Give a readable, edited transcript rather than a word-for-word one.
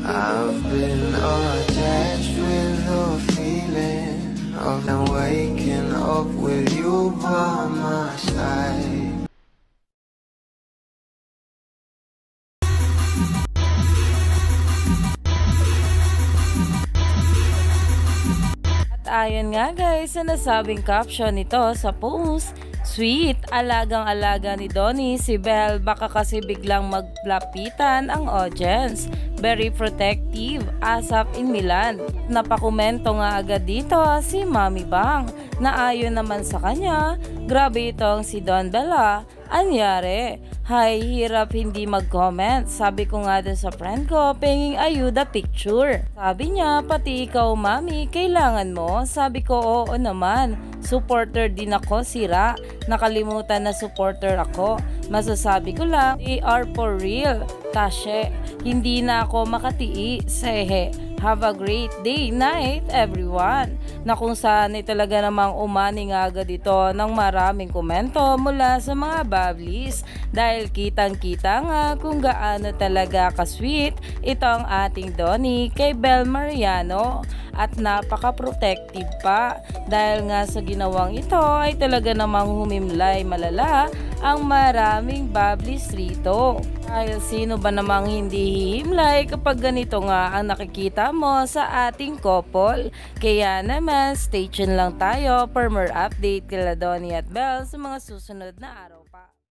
I've been attached with the feeling of now waking up with you by my side. Ayon nga guys sa nasabing caption nito sa post, sweet, alagang-alaga ni Donnie si Belle, baka kasi biglang maglapitan ang audience. Very protective, ASAP in Milan. Napakomento nga agad dito si Mami Bang na ayon naman sa kanya, grabe itong si Don Bella. Anyari? Hay, hirap hindi mag-comment. Sabi ko nga dun sa friend ko, penging ayuda picture. Sabi niya, pati ikaw mami, kailangan mo? Sabi ko, oo naman. Supporter din ako, sira. Nakalimutan na supporter ako. Masasabi ko lang, they are for real. Tashe, hindi na ako makatiis. Sehe. Have a great day, night, everyone. Na kung saan ay talaga namang umani nga agad ito ng maraming komento mula sa mga bablis dahil kitang-kita nga kung gaano talaga ka-sweet itong ating Donnie kay Belle Mariano at napaka-protective pa dahil nga sa ginawang ito ay talaga namang humimlay malala ang maraming bablis rito. Dahil sino ba namang hindi hihimlay kapag ganito nga ang nakikita mo sa ating couple. Kaya naman, stay tuned lang tayo for more update kila Donnie at Belle sa mga susunod na araw.